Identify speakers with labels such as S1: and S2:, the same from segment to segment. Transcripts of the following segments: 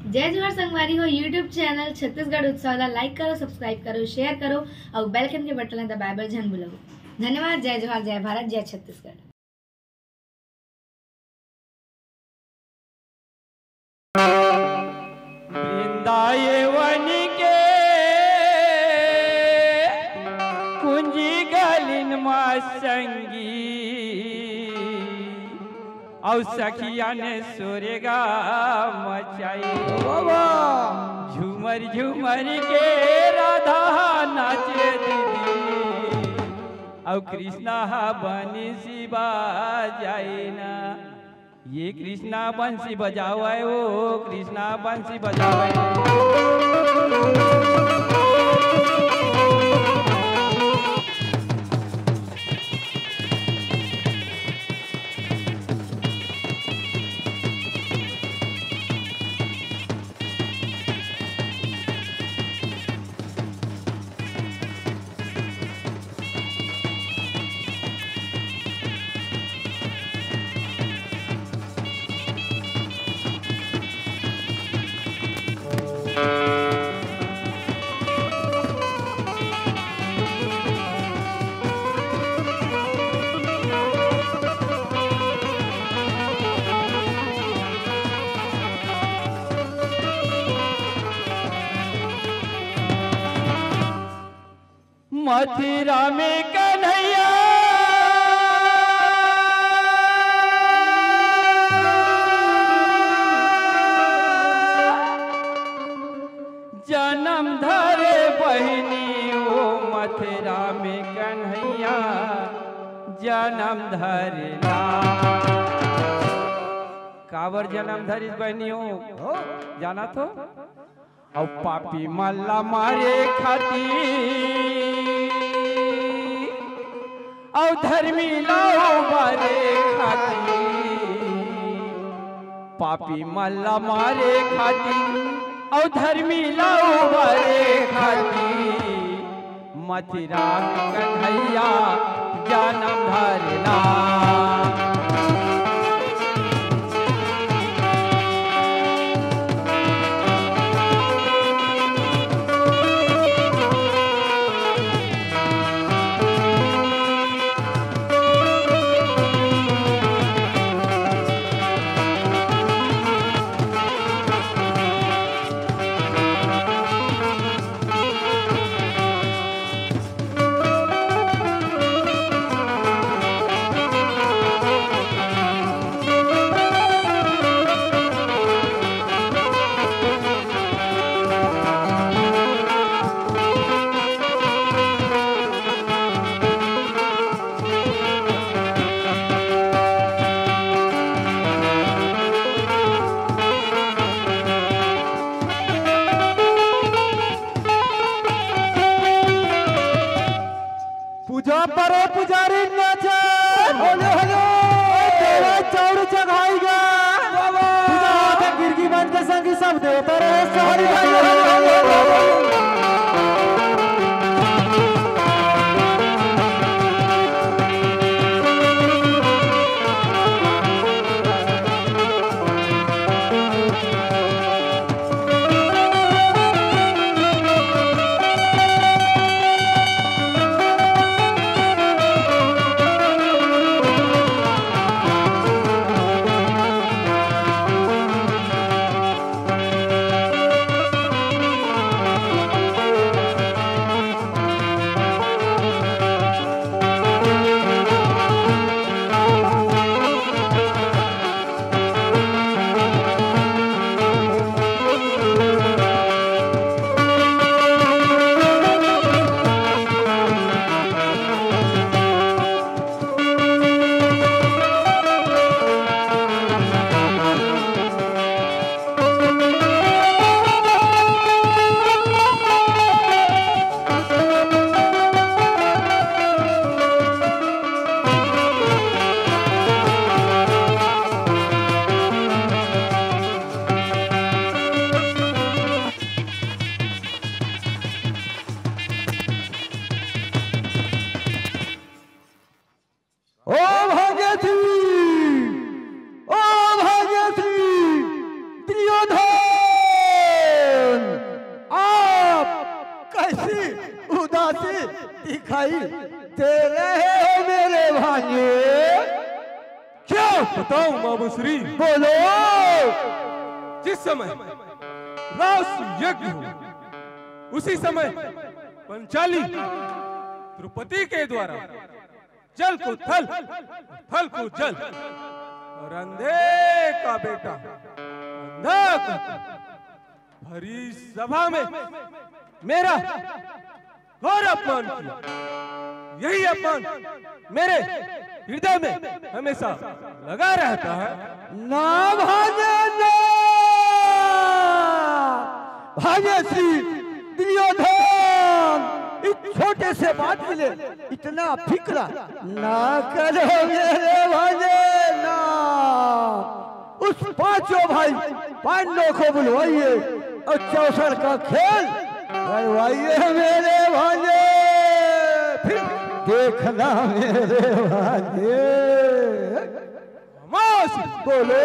S1: जय जोहार संगवारी हो यूट्यूब चैनल छत्तीसगढ़ उत्सव ला लाइक करो, सब्सक्राइब करो, शेयर करो और बेल आइकन के बटन दबाए झन भूलो। धन्यवाद। जय जोहार, जय भारत, जय छत्तीसगढ़।
S2: वृंदावन के कुंजी गलिन माँ संगी और सखिया ने सोरेगा मचाई। झूमर झूमर के राधा नाचे दीदी और कृष्णा बंसी बजाए ना। ये कृष्णा बंसी बजावे, वो कृष्णा बंसी बजावे। मथुरा में कन्हैया जन्म धरे बहनी, वो मथुरा में कन्हैया जन्म धरे ना। कावर जन्म धरी बहनी हो जाना तो और पापी मल्ला मारे खाती और धर्मी लाओ बारे खाती। पापी मल्ला मारे खाती और धर्मी लाओ बारे खाती। मथुरा में कन्हैया जन्म धरना।
S3: दिखाई दे रहे हो मेरे भांजे।
S4: क्या बताऊं बाबू श्री?
S3: बोलो।
S4: जिस समय रास यज्ञ हो उसी समय पंचाली द्रौपदी के द्वारा जल को थल, थल को जल, और अंधे का बेटा अंधा का भरी सभा में मेरा घोर अपमान किया। यही अपमान मेरे हृदय में हमेशा लगा रहता है।
S3: ना भांजे ना, भांजे श्री दुर्योधन इस छोटे से बात के लिए इतना फिक्र ना करो मेरे भांजे ना। उस पांचों भाई पांडवों को बुलवाइए और चौसर का खेल करवाइए मेरे भांजे। फिर देखना मेरे भांजे।
S4: बोलो,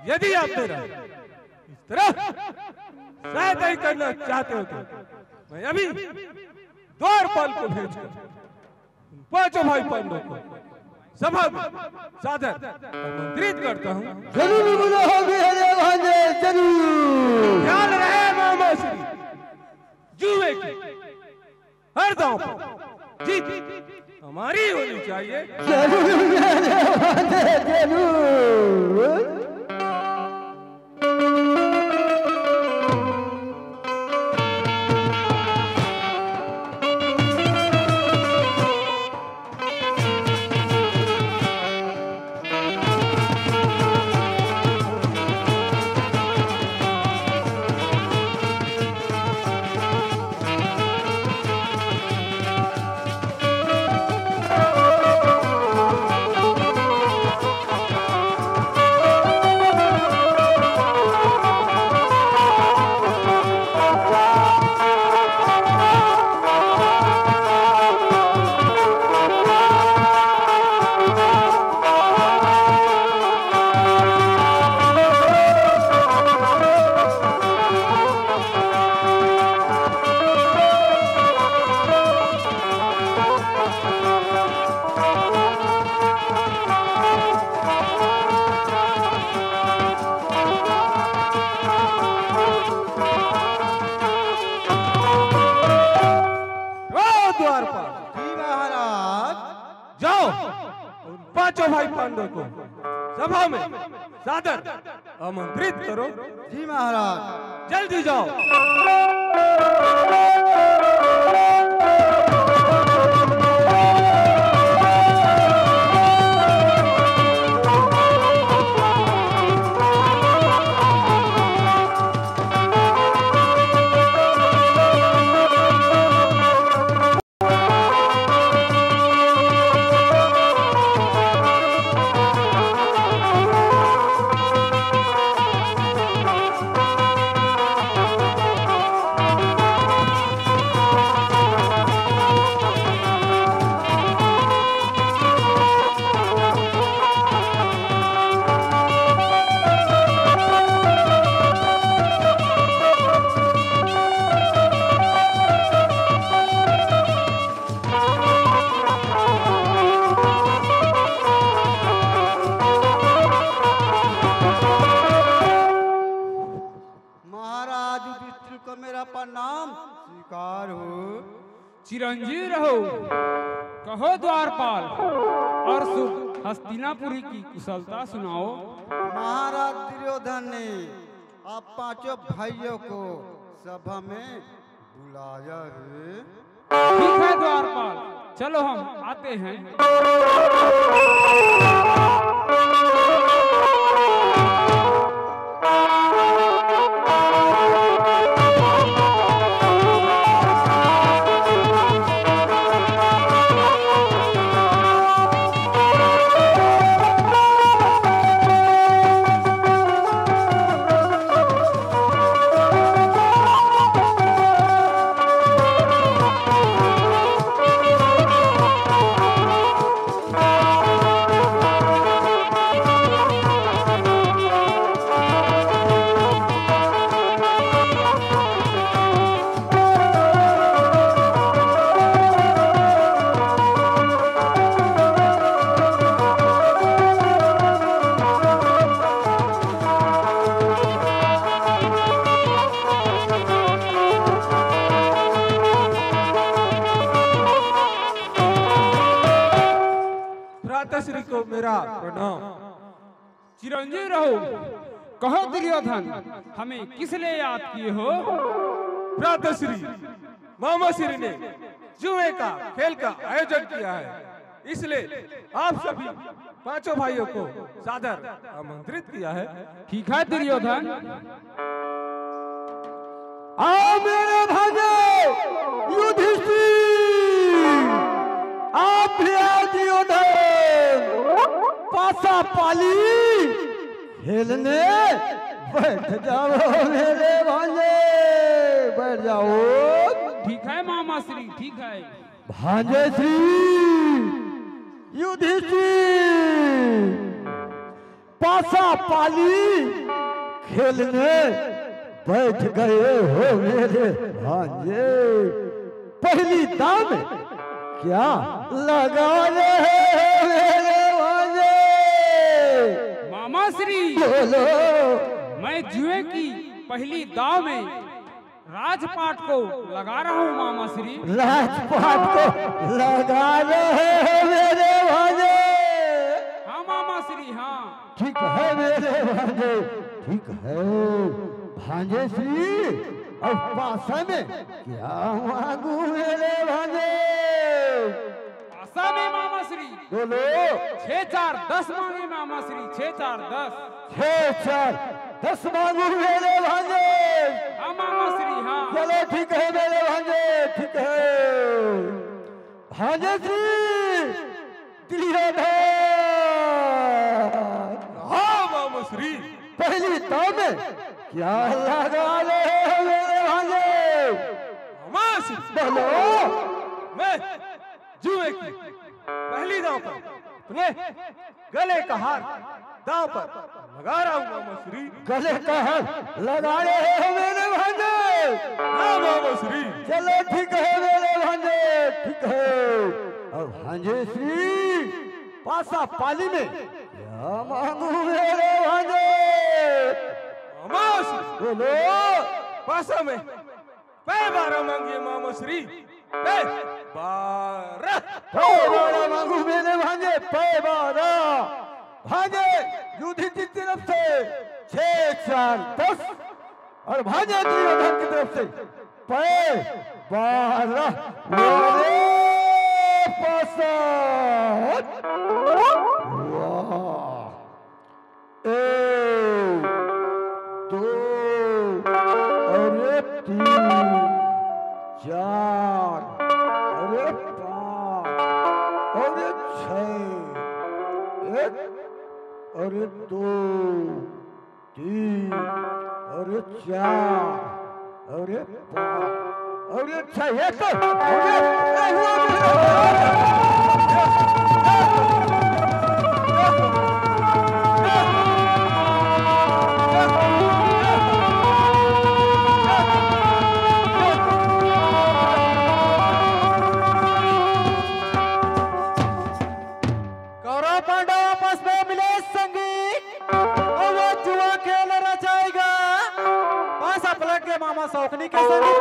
S4: यदि आप मेरा इस तरह सहायता ही करना चाहते हो तो मैं अभी द्वारपाल को भेजकर पांचों भाई पांडवों को सभा में सादर आमंत्रित करता हूँ।
S3: जरूर बोलो मेरे भांजे, जरूर।
S4: ध्यान रहे मामा श्री, जुए की हर दांव पर जीत हमारी होनी चाहिए।
S3: जरूर मेरे भांजे, जरूर।
S4: पांचों भाई पांडवों को सभा में सादर आमंत्रित करो।
S3: जी महाराज।
S4: जल्दी जाओ।
S2: चिरंजीव रहो। कहो द्वारपाल, और शुभ हस्तिनापुरी की कुशलता सुनाओ।
S3: महाराज दुर्योधन ने आप पांचों भाइयों को सभा में बुलाया है।
S2: ठीक है द्वारपाल, चलो हम आते हैं।
S4: मेरा प्रणाम।
S2: चिरंजीव रहो। कहो दुर्योधन, हमें किस लिए याद किए हो?
S4: भ्राताश्री मामाश्री ने जुए का खेल का आयोजन किया है, इसलिए आप सभी पांचों भाइयों को सादर आमंत्रित किया है।
S2: ठीक है दुर्योधन।
S3: आओ मेरे भाइयों युधिष्ठिर, आप भी आओ दुर्योधन, पासा पाली खेलने बैठ जाओ मेरे भांजे, बैठ जाओ।
S2: ठीक है मामा श्री, ठीक है।
S3: भांजे श्री युधिष्ठिर, पासा पाली खेलने बैठ गए हो मेरे भांजे। पहली दाम क्या लगा रहे हो मेरे भांजे?
S2: मामा श्री,
S3: बोलो।
S2: मैं जुए की पहली दाव में राजपाट को लगा रहा हूँ मामा श्री।
S3: राजपाट को लगा रहे हो मेरे भांजे?
S2: हाँ मामा श्री, हाँ।
S3: ठीक है मेरे भांजे, ठीक है। भांजे श्री, अब पासा में क्या मांगू मेरे भांजे?
S2: पासा में मामा श्री
S3: बोलो।
S2: 6 4 10 मांगे मामा श्री, 6 4 10।
S3: 6 4 10 मांगू मेरे भांजे?
S2: हाँ मामा श्री, हाँ।
S3: चलो ठीक है मेरे भांजे, ठीक है। भांजे श्री दुर्योधन,
S4: हाँ मामाश्री,
S3: पहली दाव में क्या लगा रहे हो मेरे भांजे?
S4: मामाश्री,
S3: बोलो।
S4: मैं जुए की पहली दांव पर अपने गले का हार दांव पर लगा रहा हूँ मामाश्री।
S3: गले का हाथ लगा रहे हो मेरे भांजे?
S4: हाँ मामाश्री।
S3: चलो ठीक है मेरे भांजे, ठीक है। और भांजे श्री, पासा पाली में क्या मांगू मेरे भांजे?
S4: मामाश्री,
S3: बोलो।
S4: पासा में पै 12 मांगिए मामाश्री, पै 12।
S3: पै 12 मांगू मेरे भांजे, पै 12। भांजे युधिष्ठिर की तरफ से 6 4 10 और भांजे दुर्योधन की तरफ से पै 12 मेरे पास। वाह, 1 2 और 3 4 और 5 और 6 1 और 2 3 और 4 और 5 और 6
S5: कौरव पांडव आपस में मिले संगी और वो जुआ खेल रचाएगा। पासा पलट के मामा सौखनी के संगी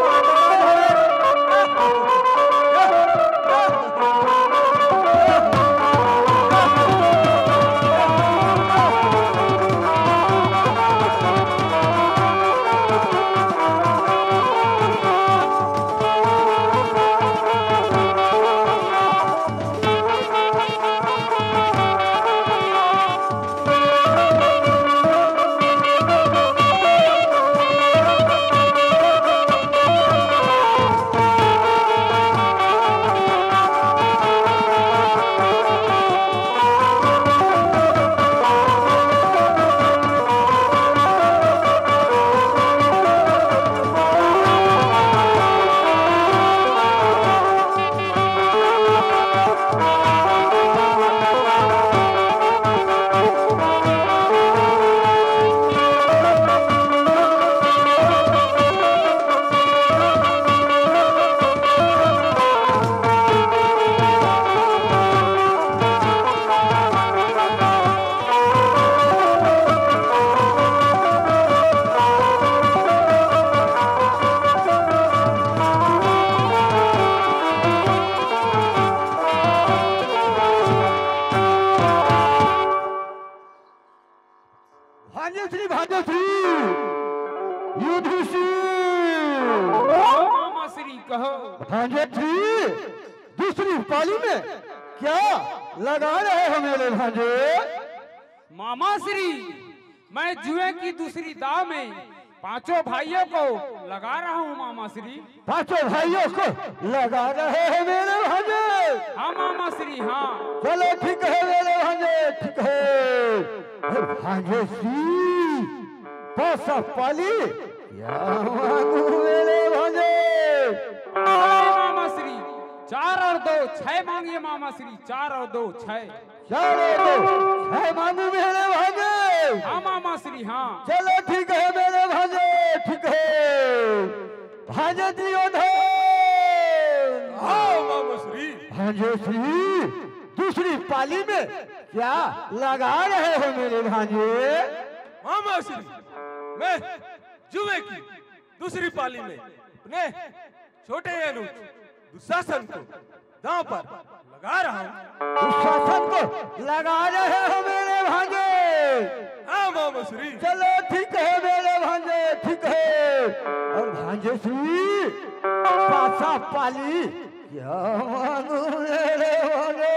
S3: भांजे श्री युधिष्ठिर।
S2: मामा श्री कहो।
S3: भांजे श्री दूसरी पाली में क्या लगा रहे हो मेरे भांजे?
S2: मामा श्री मैं जुए की दूसरी दाव में पांचों भाइयों को लगा रहा हूँ मामा श्री।
S3: पांचों भाइयों को लगा रहे हैं मेरे भांजे?
S2: हाँ मामा श्री हाँ।
S3: चलो ठीक है मेरे भांजे, ठीक है। भांजे श्री पैसा पाली क्या मांगू मेरे भांजे?
S2: मामा श्री 4 और 2 6 मांगिए मामा श्री। 4 और 2 6।
S3: 4 और 2 6 मांगू मेरे भांजे?
S2: हाँ मामा श्री हाँ।
S3: चलो ठीक है मेरे भांजे, ठीक है। भांजे दुर्योधन।
S4: हाँ मामा श्री।
S3: भांजे श्री दूसरी पाली में क्या लगा रहे हो मेरे भांजे?
S4: मामा श्री मैं जुए की दूसरी पाली में अपने छोटे अनुज दुशासन को दांव पर लगा रहा हूँ।
S3: दुशासन को लगा रहे हो मेरे भांजे?
S4: हाँ मामा श्री।
S3: चलो ठीक है मेरे भांजे, ठीक है। और भांजे श्री पासा पाली क्या मांगू मेरे भांजे?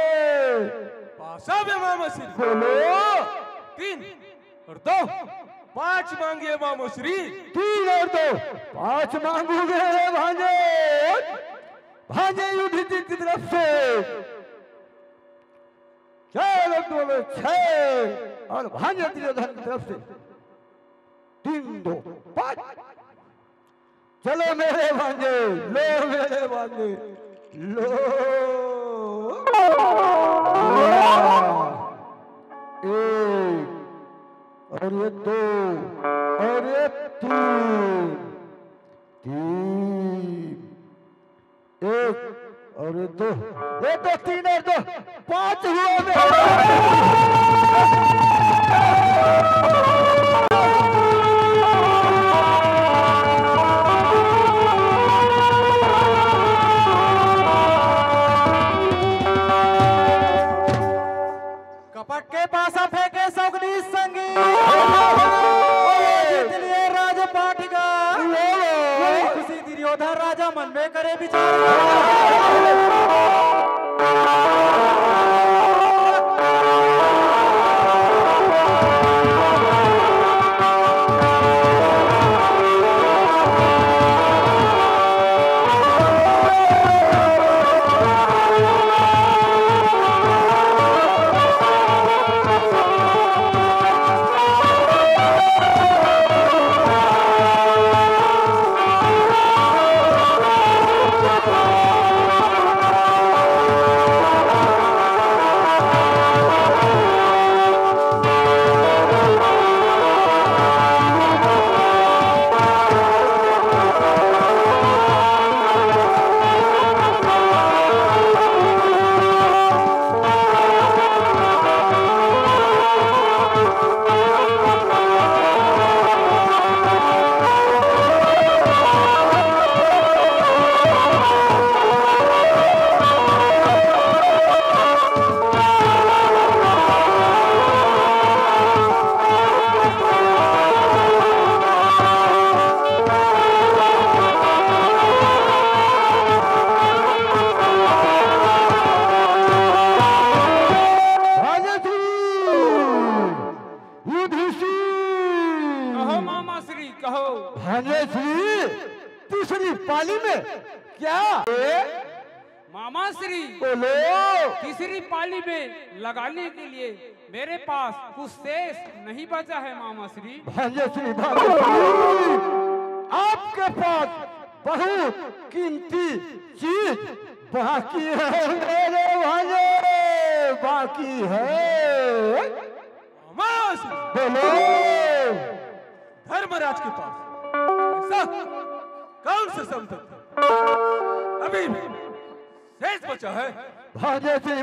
S4: पासा में मामा श्री।
S3: बोलो।
S4: 3 और 2 5 मांगिए मामा श्री।
S3: 3 और 2 5 मांगू मेरे भांजे। भांजे युधिष्ठिर की तरफ से 4 और 2 6 और भांजे दुर्योधन की तरफ से 3 2 5। चलो मेरे भांजे, लो मेरे भांजे, लो। 1 और ये 2 और ये 3 1 और ये 2 3 और 2 5 हुआ मेरे।
S5: कपट के पासा फेंके सौगनी संगी जीत लिए राज पाटिका। खुशी दुर्योधन राजा मन में करे विचार।
S3: पाली में क्या
S2: मामा श्री
S3: बोलो।
S2: तीसरी पाली में लगाने के लिए मेरे पास कुछ शेष नहीं बचा है मामा श्री।
S3: भांजे श्री आपके पास बहुत कीमती चीज बाकी है मेरे भांजे, बाकी है।
S4: मामा श्री
S3: बोलो।
S4: धर्मराज के पास ऐसा कौन सा संपत्ति अभी भी शेष बचा है?
S3: भांजे श्री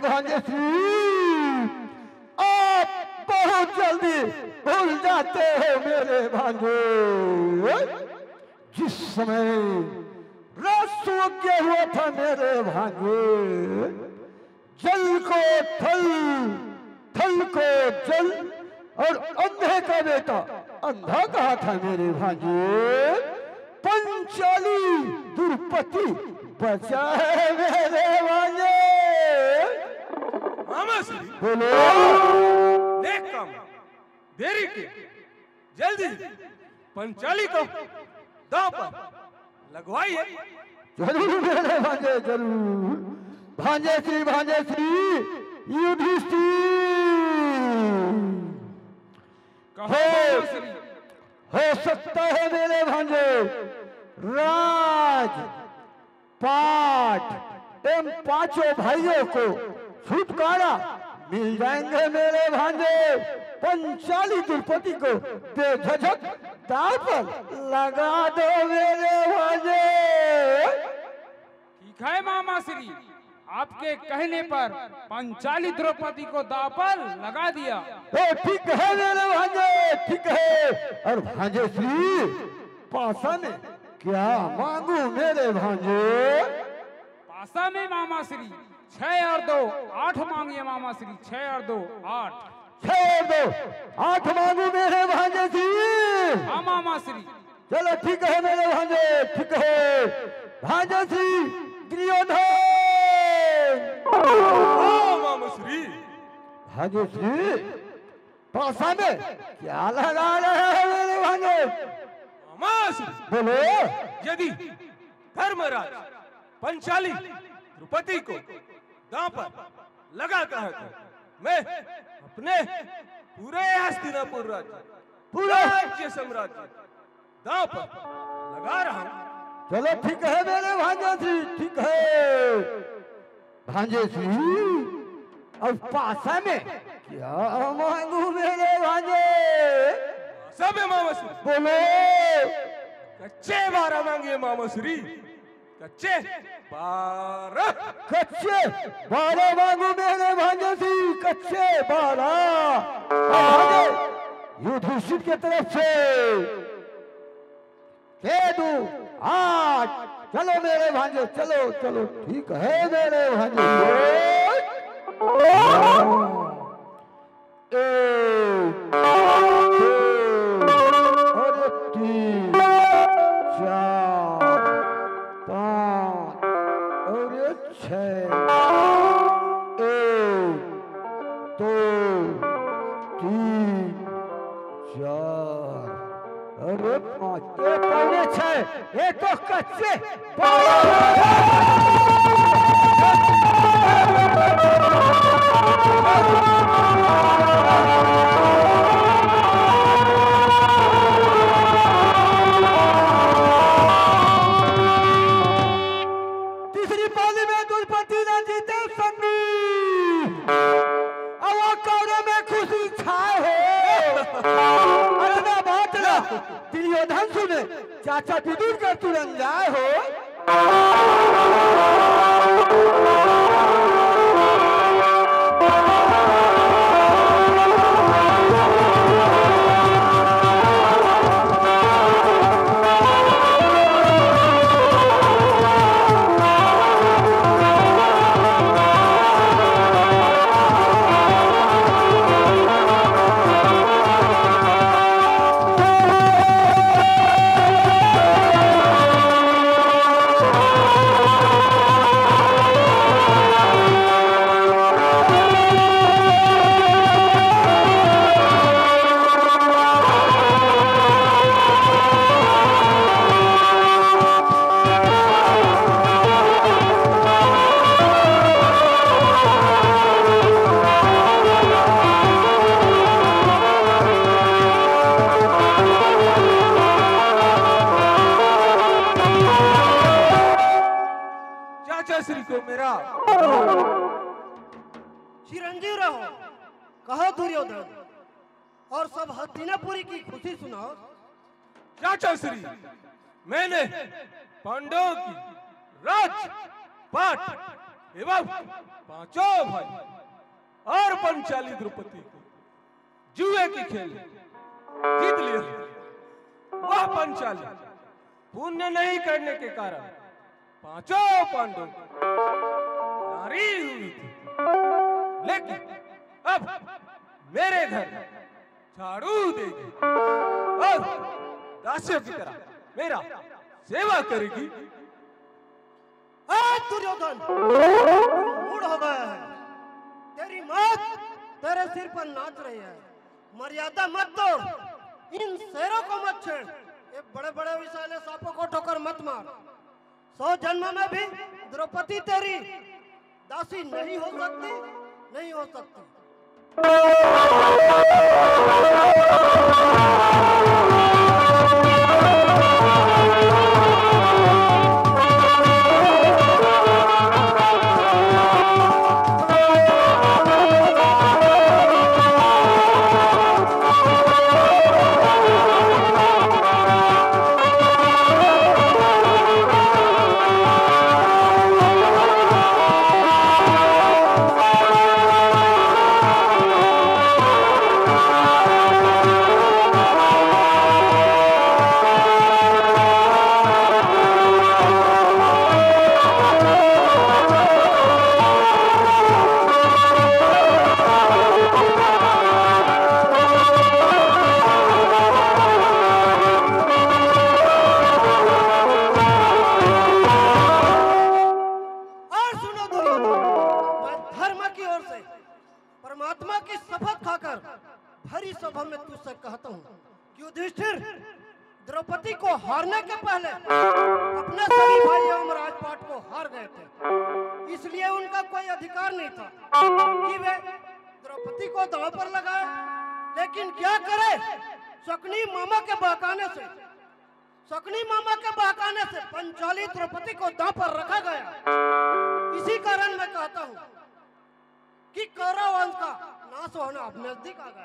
S3: आप बहुत जल्दी भूल जाते हो मेरे भांजे। जिस समय राष्ट्रज्ञ हुआ था मेरे भांजे, जल को थल, थल को जल, और अंधे का बेटा अंधा कहा था मेरे भांजे। पंचाली दुर्पति बचा है मेरे भांजे।
S4: मामा श्री
S3: बोलो।
S4: नेक काम देरी के जल्दी पंचाली को दांव पर लगवाइए।
S3: जरूर मेरे भांजे जरूर। भांजे श्री युधिष्ठिर। हो सकता है मेरे भांजे राज पाठ इन पांचों भाइयों को छुटकारा मिल जाएंगे मेरे भांजे। पंचाली दुर्पति को बेझिझक दांव पर लगा दो मेरे भांजे।
S2: ठीक है मामा श्री, आपके कहने पर पंचाली द्रौपदी को दांव पर लगा दिया।
S3: ठीक है मेरे भांजे ठीक है। और भांजे श्री पासा में क्या मांगू मेरे भांजे?
S2: पासा में मामा श्री 6 और 2 8 मांगिए मामा श्री। 6 और 2 8।
S3: 6 और 2 8 मांगू मेरे भांजे श्री।
S2: हाँ मामा श्री।
S3: चलो ठीक है मेरे भांजे ठीक है। भांजे श्री दुर्योधन।
S4: मामा श्री
S3: भांजे श्री पासा में क्या लगा रहे हैं मेरे भांजे?
S4: मामा श्री
S3: बोलो।
S4: यदि धर्मराज पंचाली द्रौपदी को दांव पर लगाता है तो मैं अपने पूरे हस्तिनापुर राज्य साम्राज्य दांव पर लगा रहा हूं।
S3: चलो ठीक है मेरे भांजे श्री ठीक है। भांजे श्री अब पासा में क्या मांगू मेरे भांजे?
S4: सब है मामा श्री।
S3: बोलो।
S4: कच्चे 12 मांगिए मामा श्री। कच्चे 12।
S3: कच्चे 12 मांगू मेरे भांजे श्री। कच्चे 12। भांजे युधिष्ठिर की तरफ से दे दो 8। चलो मेरे भांजे चलो चलो ठीक है मेरे भांजे। 1 और 3 4 5 और 6। 1 2 3 4 अरे 5 पौने 6। ये तो कच्चे 12। तीसरी पाली में दुर्पति ने जीते संगी। अब वो कौरे में खुशी छाए हो। अतना बात ना दुर्योधन सुने चाचा विदुर कर तुरंत जाए हो।
S4: श्री को मेरा
S6: चिरंजीव रहो। कहो दुर्योधन और सब हस्तिनापुरी की खुशी सुनाओ।
S4: चाचा श्री मैंने पांडवों की राज पाठ एवं 5 भाई और पंचाली द्रौपदी को जुए की खेल जीत लिया। वह पंचाली पुण्य नहीं करने के कारण 5 पांडवों नारी हुई थी। लेकिन अब मेरे घर झाड़ू देगी और दासियों की तरह मेरा सेवा करेगी।
S6: दुर्योधन मूड हो गया है, तेरी मौत तेरे सिर पर नाच रही है। मर्यादा मत तोड़, इन शेरों को मत छेड़, ये बड़े बड़े विशाले सांपों को ठोकर मत मार। 100 जन्म में भी द्रौपदी तेरी दासी नहीं हो सकती, नहीं हो सकती। परमात्मा की शपथ खाकर भरी सभा में तुझसे कहता हूँ कि युधिष्ठिर द्रौपदी को हारने के पहले अपने सभी भाई एवं राजपाट को हार गए थे, इसलिए उनका कोई अधिकार नहीं था कि वे द्रौपदी को दांव पर लगाए। लेकिन क्या करे, शकुनी मामा के बहकाने से पंचाली द्रौपदी को दांव पर रखा गया। इसी कारण मैं कहता हूँ कि कौरव वंश का नाश होना अब नजदीक आ गया।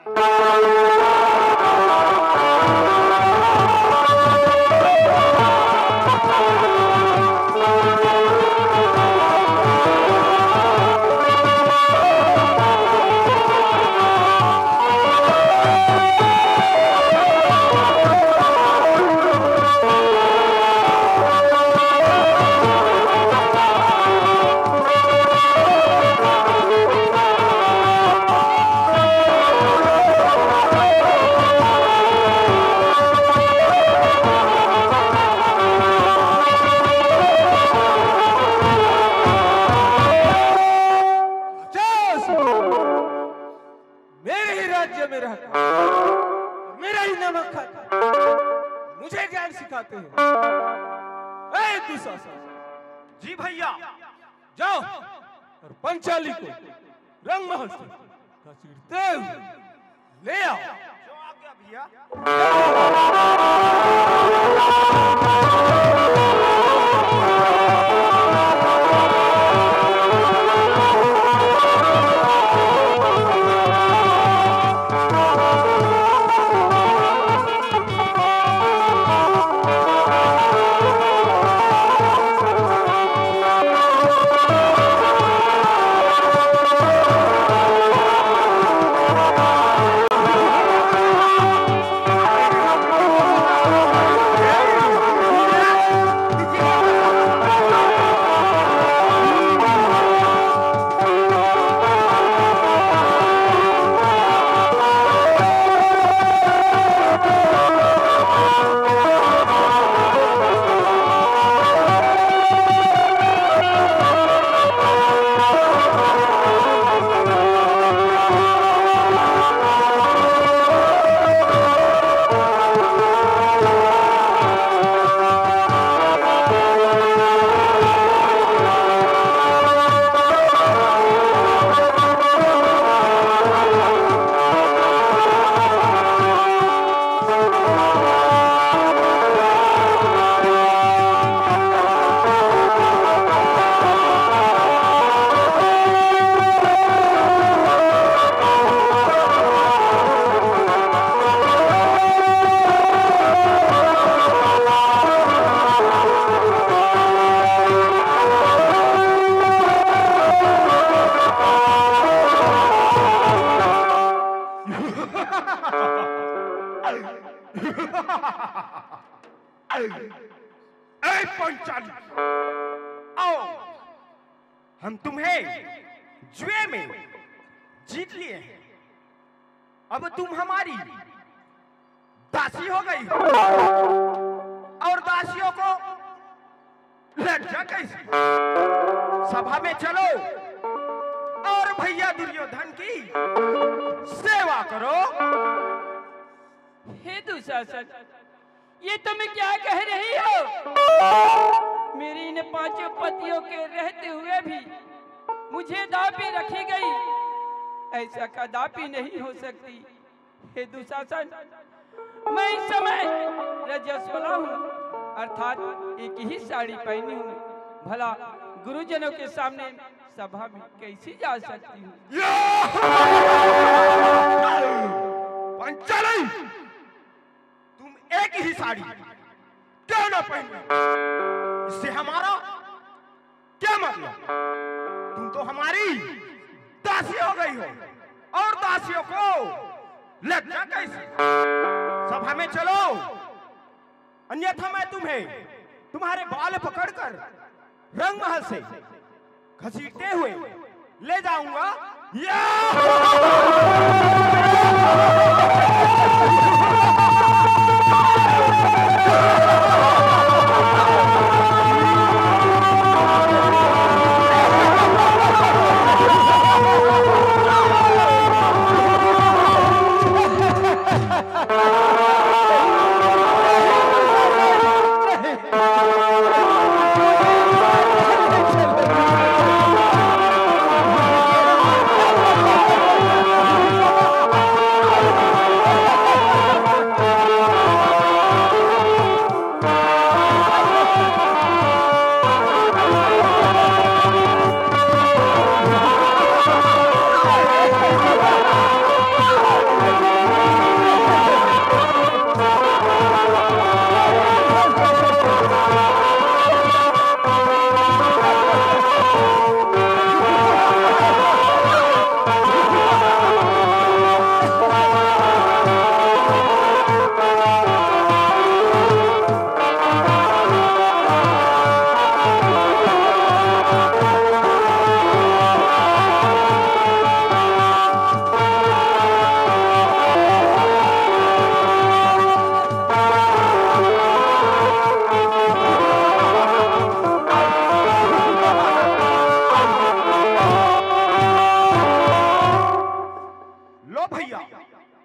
S6: मेरा ही नमक खाता, मुझे ज्ञान सिखाते हैं।
S2: जी भैया,
S4: जाओ और पंचाली को रंग महल से घसीटते हुए ले आओ।
S2: जो आ गया भैया। पंचाली, आओ, हम तुम्हें जुए में जीत लिए हैं। अब तुम हमारी दासी हो गई और दासियों को लज्जा कैसी? सभा में चलो और भैया दुर्योधन की सेवा करो।
S7: हे दुशासन, ये तुम क्या कह रही हो? मेरी इन 5 पतियों के रहते हुए भी मुझे दापी रखी गई, ऐसा कदापि नहीं हो सकती। हे दुशासन, मैं इस समय रजस्वला हूँ, अर्थात एक ही साड़ी पहनी हूँ। भला गुरुजनों के सामने सभा में कैसी जा सकती हूँ?
S2: पंचाली, तुम एक ही साड़ी क्यों ना पहने? इससे हमारा क्या मतलब? तुम तो हमारी दासी हो गई हो और दासियों को लज्जा कैसी? सभा में चलो, अन्यथा मैं तुम्हें तुम्हारे बाल पकड़कर रंग महल से घसीटते हुए ले जाऊंगा।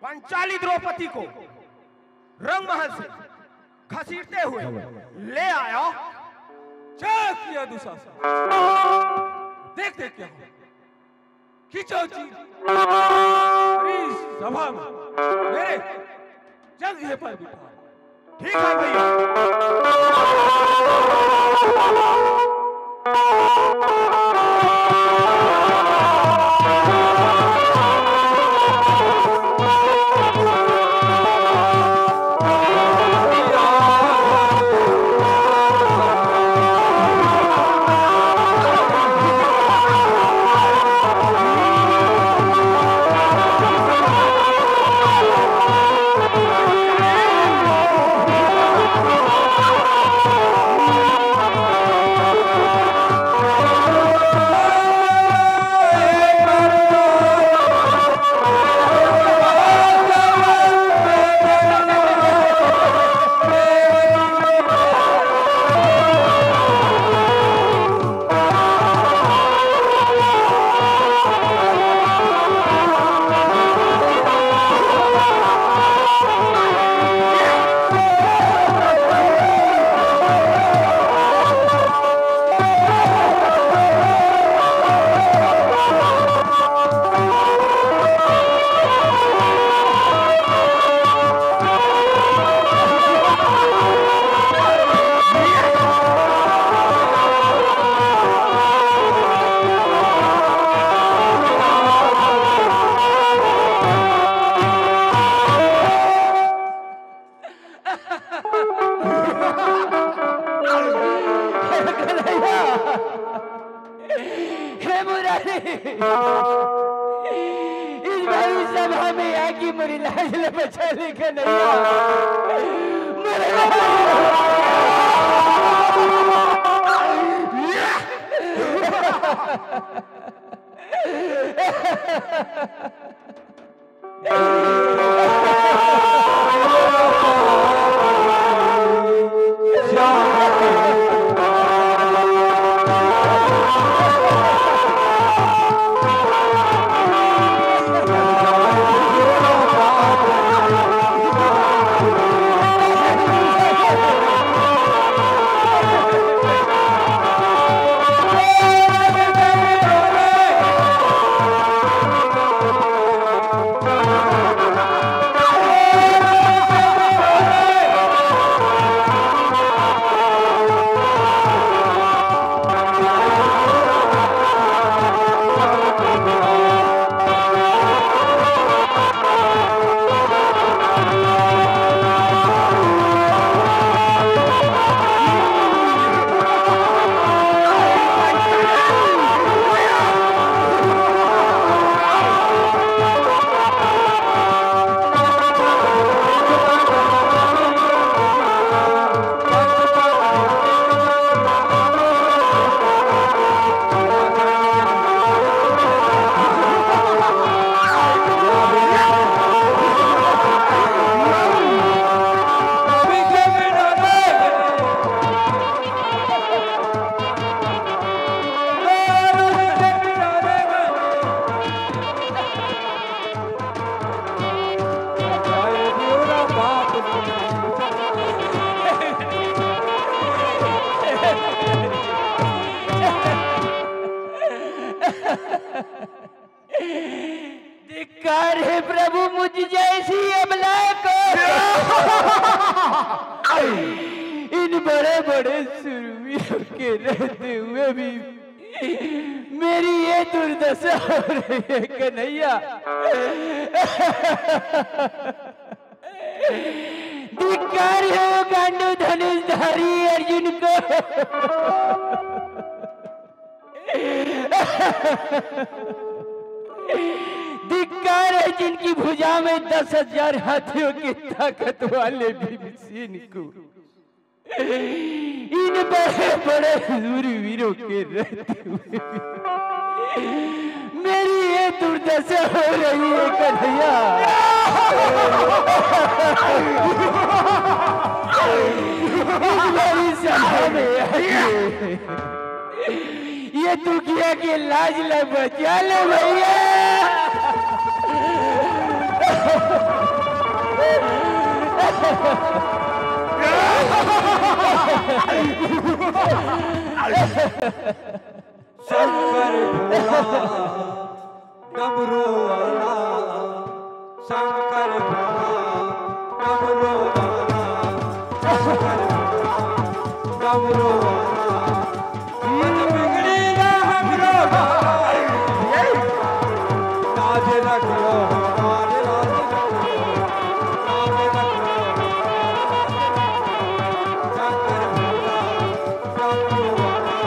S2: पंचाली द्रौपदी को रंग महल से घसीटते हुए ले आया।
S4: क्या किया दुशासन? देखते क्या हो? खींचो जी सभा में मेरे जंघे पर बिठा।
S2: ठीक है भैया।
S7: इस भाई सभा में आके मेरी लाज ले बचाने का नहीं मेरे बड़े सुरवीरों के रहते हुए भी मेरी ये दुर्दशा हो रही है कन्हैया। धिक्कार है वो गांडू धनुषधारी अर्जुन को। धिक्कार है जिनकी भुजा में 10,000 हाथियों की ताकत वाले भीमसेन को इन बड़े बड़े शूरवीरों के रहते हुए मेरी ये दुर्दशा हो रही है कन्हैया। मेरी सभा में ये दुखिया के लाज ल बचा ले भैया।
S4: शंकर भोला डमरू वाला, शंकर भोला डमरू वाला, शंकर भोला डमरू वाला, मन बिगड़ी ना हमरो भाई, लाज रखो हमारे, लाज रखो, लाज रखो, शंकर भोला डमरू वाला,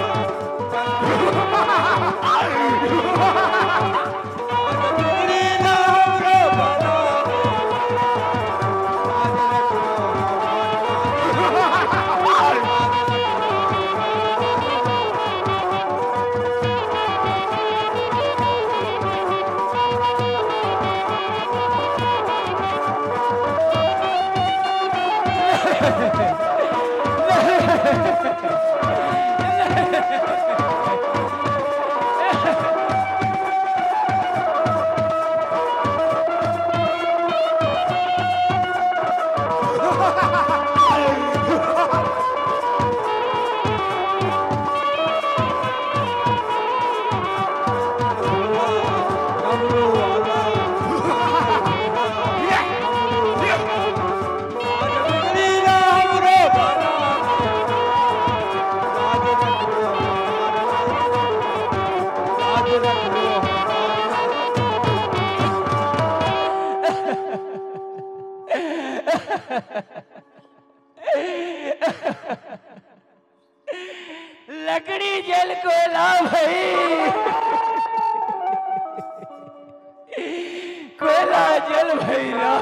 S7: लकड़ी जल को ला भाई, कोयला जल भाई ला।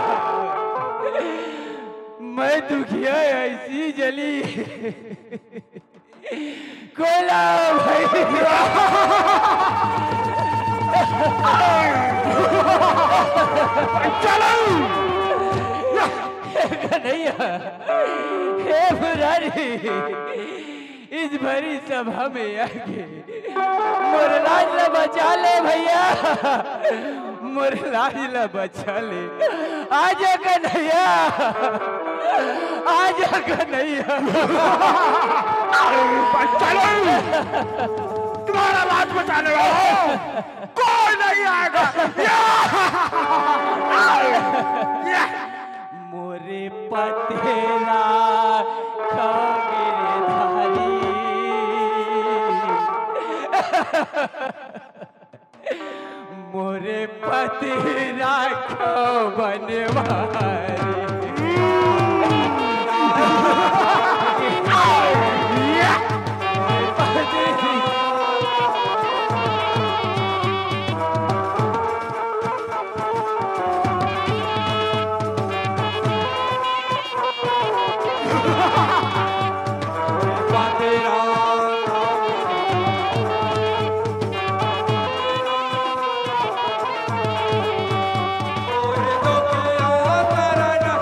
S7: मैं दुखिया ऐसी जली कोयला भाई चलो कन्हैया। हे मुरारी, इस भरी सभा में आके मुरलाज ला बचा ले भैया, मुरलाज ला बचा ले। आजा कन्हैया, आजा कन्हैया।
S2: चलो तुम्हारा लाज बचाने वाला कोई नहीं आएगा।
S7: मोरे पतेला खागिरे धारी, मोरे पतेला खो बनवारी।
S4: और तो क्या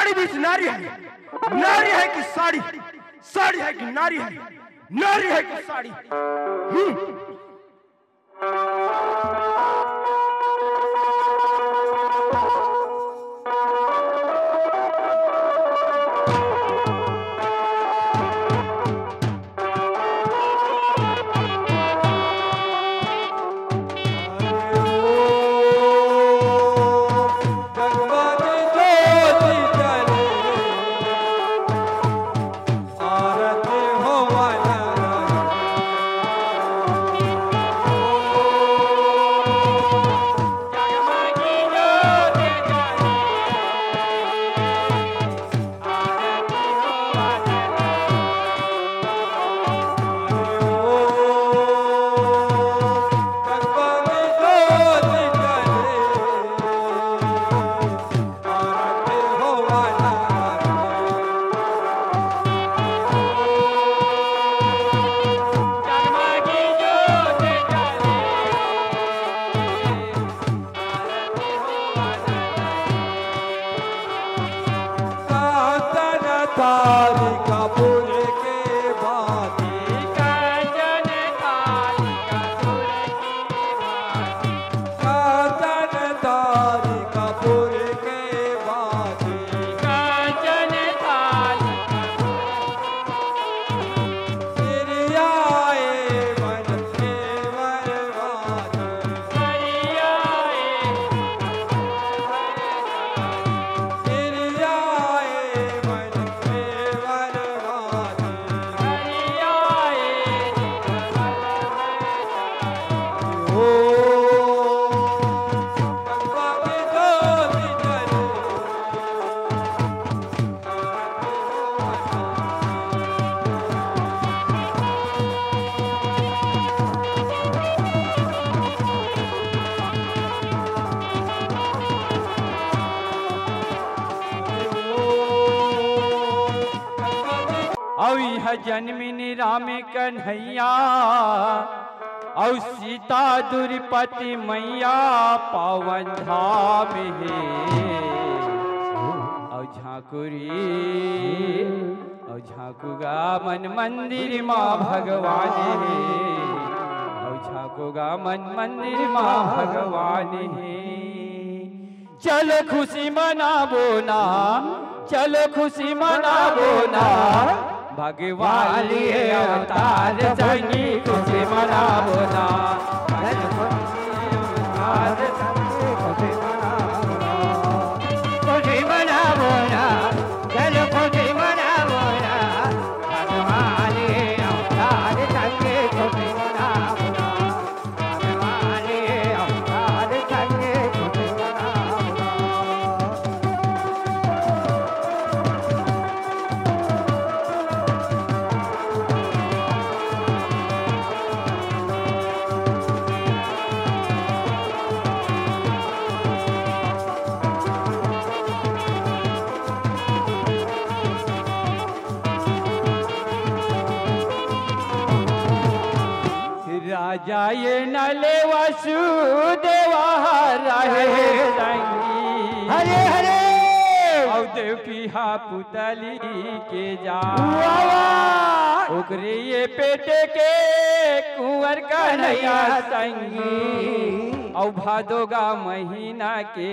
S2: हमारे बीच नारी है, नारी है कि साड़ी, साड़ी है कि नारी है, नारी है कि साड़ी।
S7: जन्मिनी राम कन्हैया और सीता दुर्पति मैया पावन धाम है और झांकुरी और झांकुगा मन मंदिर माँ भगवान है और झांकुगा मन मंदिर माँ भगवान है। चलो खुशी मनाबो ना, चलो खुशी मनाबो ना, भगवान लिए अवतार संगी खुशी मनाबो ना, खुशी मनाबो ना, चलो खुशी मनाबो ना, भगवान लिए अवतार संगी खुशी मनाबो ना, भगवान लिए अवतार संगी खुशी मनाबो ना। राजा ये नले वसुदेवा रहे संगी, हरे हरे और देवी हा पुतली के जा ओकरे ये पेटे के कुंवर कन्हैया संगी और भादोगा महीना के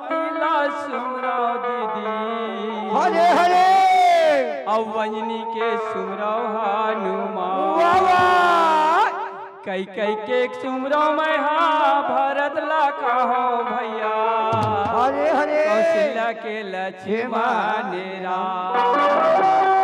S7: तिला सुमराव दीदी
S3: हरे हरे
S7: अब वंजनी के सुमराव हनुमान
S3: बाबा
S7: कई कई के सुमराव मैं हाँ भरत ला कहो भैया
S3: हरे हरे
S7: कौशल्या के लक्ष्मण राम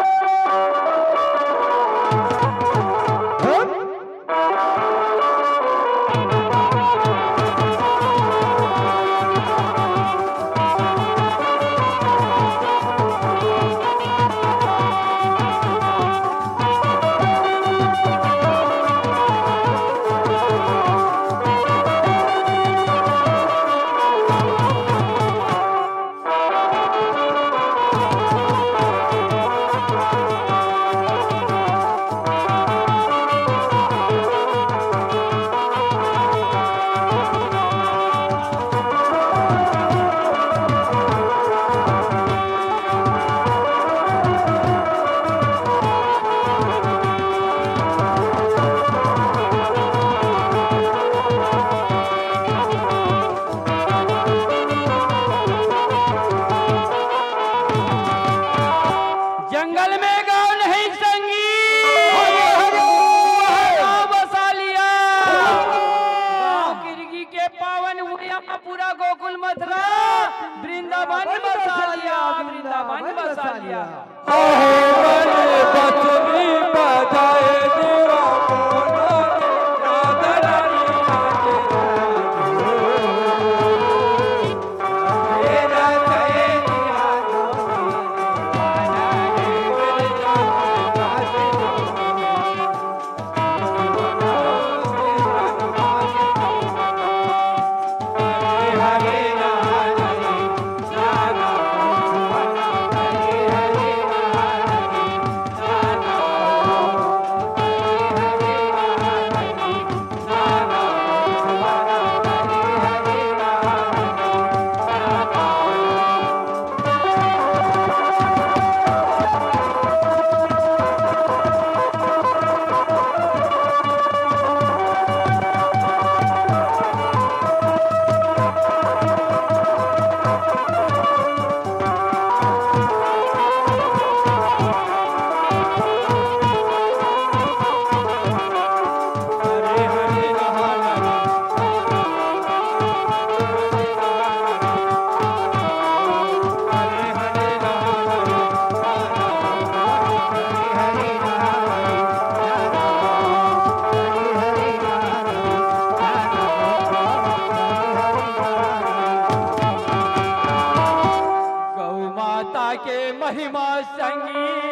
S7: महिमा संगीत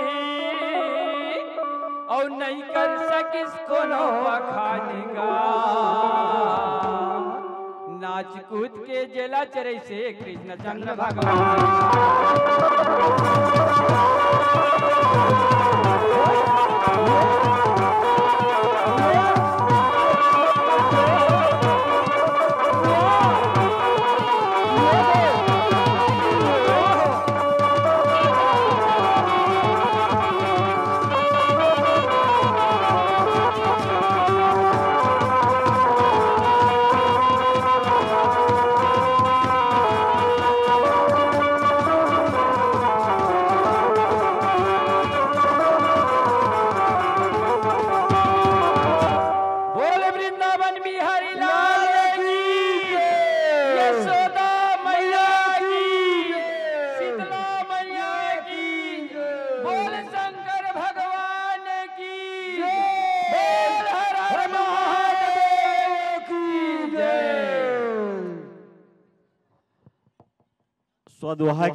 S7: और नहीं कर सकिस कोनो बखानेगा नाच कूद के जेला चरे से कृष्ण चंद्र भगवान
S3: स्वदोहा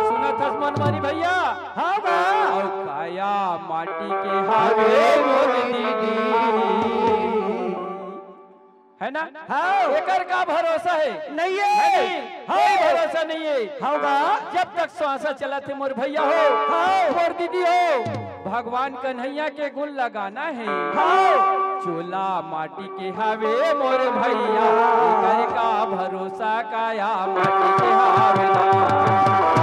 S7: सुनत हस मनमानी भैया
S3: हाँ बा
S7: और काया माटी के हावे मोर दीदी है ना
S3: हाँ
S7: एकर का भरोसा है
S3: नहीं
S7: है
S3: है
S7: नहीं कोई भरोसा नहीं है
S3: हाँ बा
S7: जब तक श्वासा चला थे मोर भैया हो मोर दीदी हो भगवान कन्हैया के गुण लगाना है चोला माटी के हावे मोर भैया एकर का भरोसा काया माटी के हावे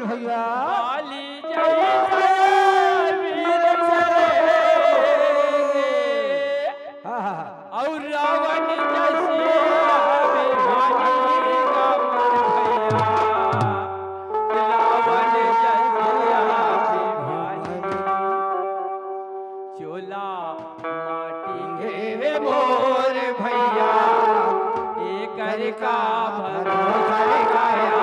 S3: बल भैया
S7: बाली जैसे वीर चलेंगे और रावण जैसे अभिमानी गमन भैया, रावण जैसे अभिमानी चोला माटी के मोर भैया एक का भरोसा गया।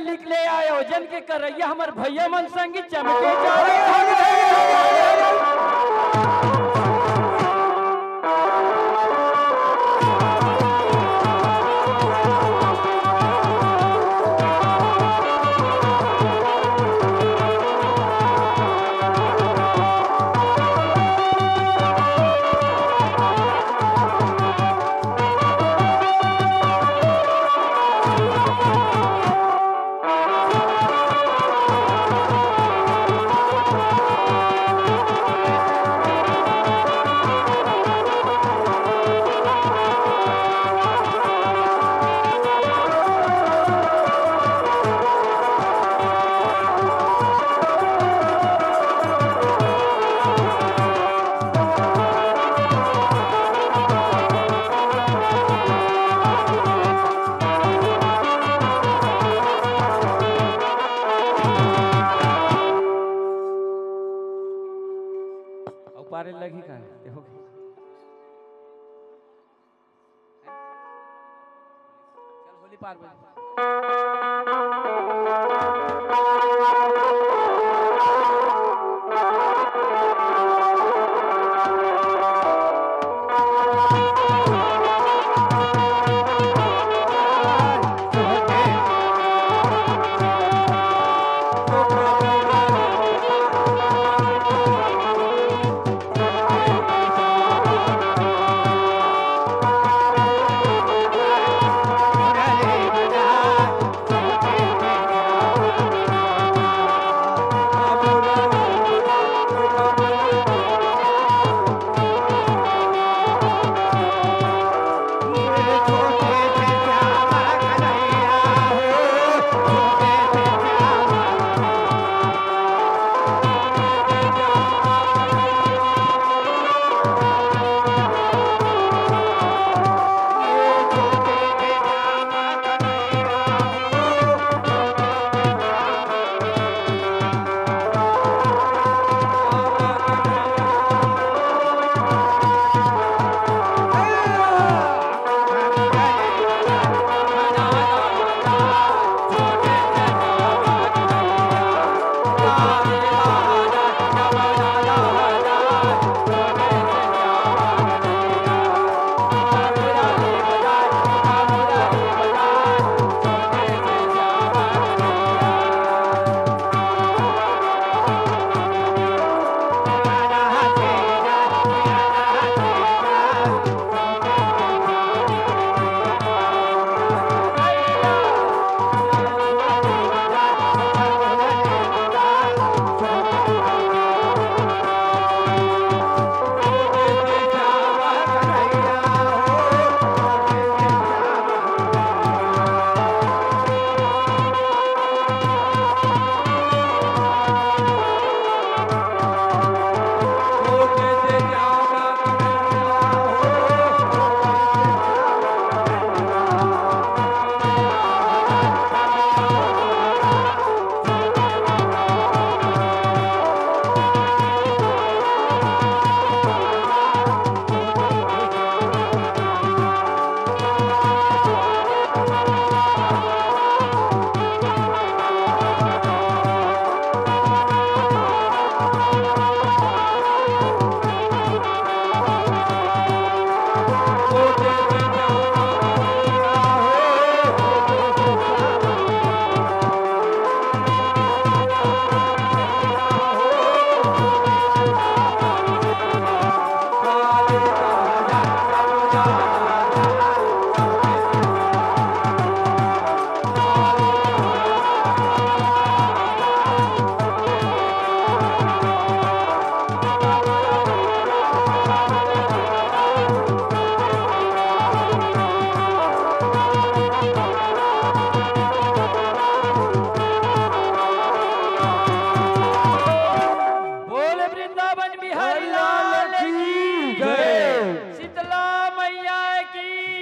S7: निकले आयोजन के करैया हमर भैया मन संगी चमके जा रहे पारे लगी का देखो चल होली पार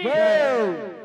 S3: जय।